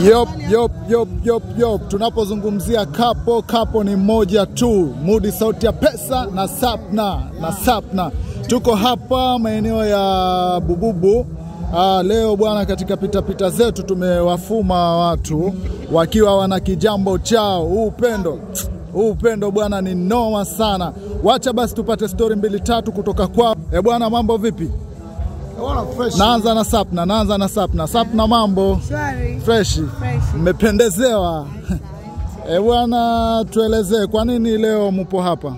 Yop. Tunapozungumzia kapo ni moja tu. Mudi Sauti ya Pesa na Sapna. Tuko hapa maeneo ya Bububu. Leo bwana, katika pita zetu tumewafuma watu wakiwa wana kijambo chao. Upendo bwana ni noma sana. Wacha basi tupate story 2-3 kutoka kwao. Bwana, mambo vipi? Naanza na Sapna. Sapna, mambo? Fresh. Mmependezewa. Bwana, tuelezee kwa nini leo mpo hapa?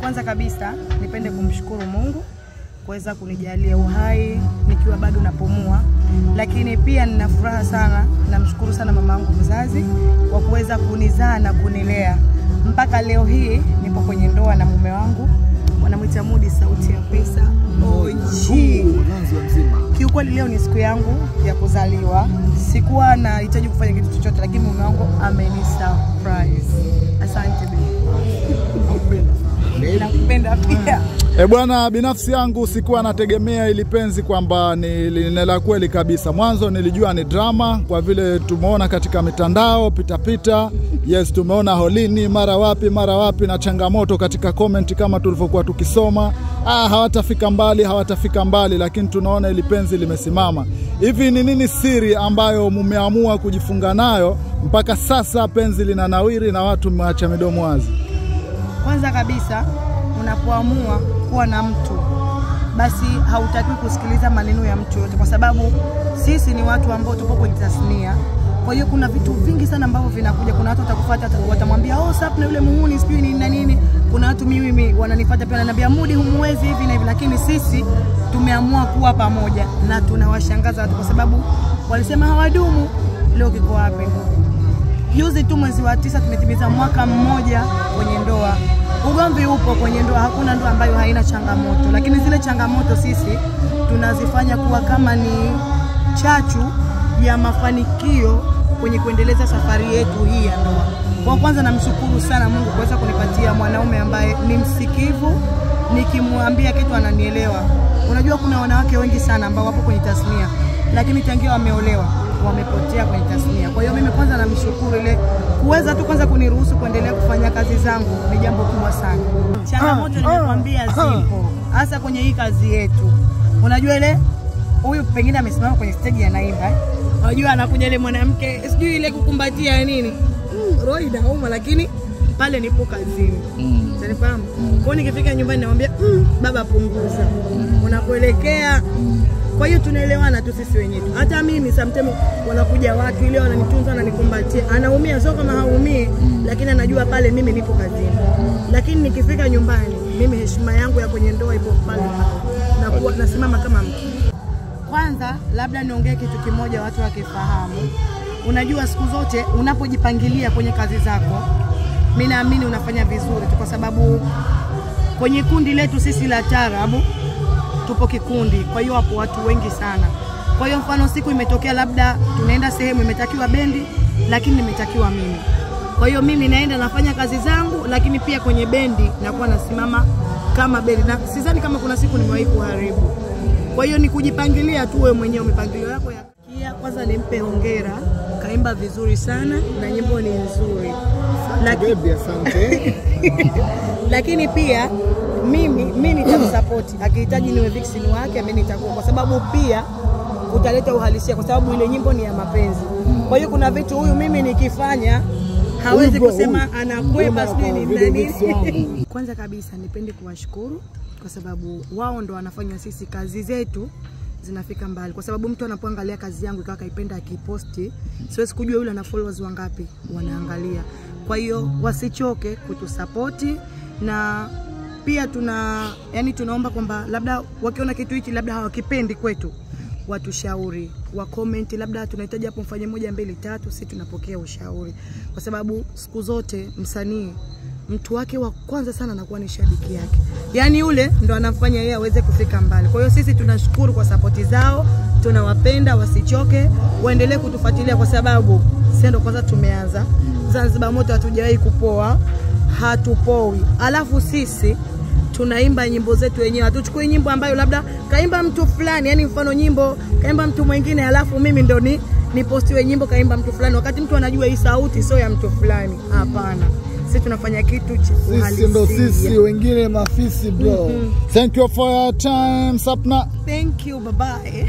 Kwanza kabisa nipende kumshukuru Mungu kuweza kunijalia uhai nikiwa bado napumua, lakini pia nina furaha sana, namshukuru sana mamangu mzazi kwa kuweza kunizaa na kunilea mpaka leo hii nipo kwenye ndoa na mume wangu, wanamuita Mudi Sauti ya Pesa OG. Kiukweli leo ni siku yangu ya kuzaliwa. Sikuwa nahitaji kufanya kitu chochote, lakini mume wangu ameni surprise. Asante baby. Nakupenda pia. Bwana, binafsi yangu sikuwa nategemea ili penzi kwamba ni la kweli kabisa. Mwanzo nilijua ni drama kwa vile tumeona katika mitandao pita. Yes, tumeona holini mara wapi na changamoto katika comment kama tulivyokuwa tukisoma. Hawatafika mbali, lakini tunaona ili penzi limesimama. Hivi ni nini siri ambayo mumeamua kujifunga nayo mpaka sasa penzi linanawiri na watu mmeacha midomo wazi? Kwanza kabisa, unapoamua kuwa na mtu, basi hautakiwi kusikiliza maneno ya mtu yote, kwa sababu sisi ni watu ambao tupo kwenye tasnia. Kwa hiyo kuna vitu vingi sana ambavyo vinakuja. Kuna watu watakufuata, watamwambia Sapna yule muhuni sijui nini na nini. Kuna watu mimi wananifuata pia wananiambia Mudi humwezi hivi na hivi, lakini sisi tumeamua kuwa pamoja na tunawashangaza watu kwa sababu walisema hawadumu. Leo kiko wapi? Juzi tu mwezi wa 9 tumetimiza mwaka mmoja kwenye ndoa. Ugomvi upo kwenye ndoa, hakuna ndoa ambayo haina changamoto, lakini zile changamoto sisi tunazifanya kuwa kama ni chachu ya mafanikio kwenye kuendeleza safari yetu hii ya ndoa. Kwa kwanza namshukuru sana Mungu kuweza kunipatia mwanaume ambaye ni msikivu, nikimwambia kitu ananielewa. Unajua kuna wanawake wengi sana ambao wapo kwenye tasnia, lakini tangia wameolewa wamepotea kwenye tasnia. Kwa hiyo mimi kwanza namshukuru ile kuweza tu kwanza kuniruhusu kuendelea kufanya kazi zangu, ni jambo kubwa sana. Changamoto nimekwambia zipo, hasa kwenye hii kazi yetu. Unajua ile huyu pengine amesimama kwenye stage anaimba, unajua anakuja ile mwanamke sijui ile kukumbatia nini, roho inauma, lakini pale nipo kazini. Unanifahamu? Kwa hiyo nikifika nyumbani namwambia baba punguza, unapoelekea. Kwa hiyo tunaelewana tu sisi wenyewe. Hata mimi sometimes wanakuja watu ile wananitunza na nikumbatia, anaumia sio kama haumii, lakini anajua pale mimi nipo kazini. Lakini nikifika nyumbani mimi heshima yangu ya kwenye ndoa ipo pale na kuwa nasimama kama mke. Kwanza labda niongee kitu kimoja watu wakifahamu. Unajua siku zote unapojipangilia kwenye kazi zako, mimi naamini unafanya vizuri tu, kwa sababu kwenye kundi letu sisi la Taarabu tupo kikundi, kwa hiyo hapo watu wengi sana. Kwa hiyo mfano siku imetokea labda tunaenda sehemu imetakiwa bendi, lakini nimetakiwa mimi. Kwa hiyo mimi naenda nafanya kazi zangu, lakini pia kwenye bendi nakuwa nasimama kama bendi. Na sidhani kama kuna siku nimewahi kuharibu. Kwa hiyo ni kujipangilia tu wewe mwenyewe, mipangilio yako ya kia. Kwanza nimpe hongera, kaimba vizuri sana na nyimbo ni nzuri. Lakini pia mimi nitamsupport, akihitaji niwe vixen wake mimi nitakuwa, kwa sababu pia utaleta uhalisia, kwa sababu ile nyimbo ni ya mapenzi. Kwa hiyo kuna vitu huyu mimi nikifanya hawezi kusema anakwepa sijui ni nani. Kwanza kabisa nipende kuwashukuru kwa sababu wao ndo wanafanya sisi kazi zetu zinafika mbali, kwa sababu mtu anapoangalia kazi yangu ikawa kaipenda akiposti, siwezi kujua yule ana followers wangapi wanaangalia. Kwa hiyo wasichoke kutusapoti, na pia tunaomba kwamba labda wakiona kitu hiki labda hawakipendi kwetu, watushauri, wa comment, labda tunahitaji hapo mfanye 1 2 3, sisi tunapokea ushauri, kwa sababu siku zote msanii mtu wake wa kwanza sana anakuwa ni shabiki yake. Yaani yule ndo anafanya yeye aweze kufika mbali. Kwa hiyo sisi tunashukuru kwa support zao, tunawapenda, wasichoke, waendelee kutufuatilia, kwa sababu sisi ndo kwanza tumeanza. Zanzibar moto hatujawahi kupoa, hatupoi. Alafu sisi tunaimba nyimbo zetu wenyewe. Hatuchukui nyimbo ambayo labda kaimba mtu fulani, yani mfano nyimbo kaimba mtu mwingine alafu mimi ndo nipostiwe nyimbo kaimba mtu fulani wakati mtu anajua hii sauti sio ya mtu fulani. Hapana. Sisi tunafanya kitu halisi. Sisi ndo sisi, wengine mafisi bro. Thank you for your time, Sapna. Thank you, bye bye.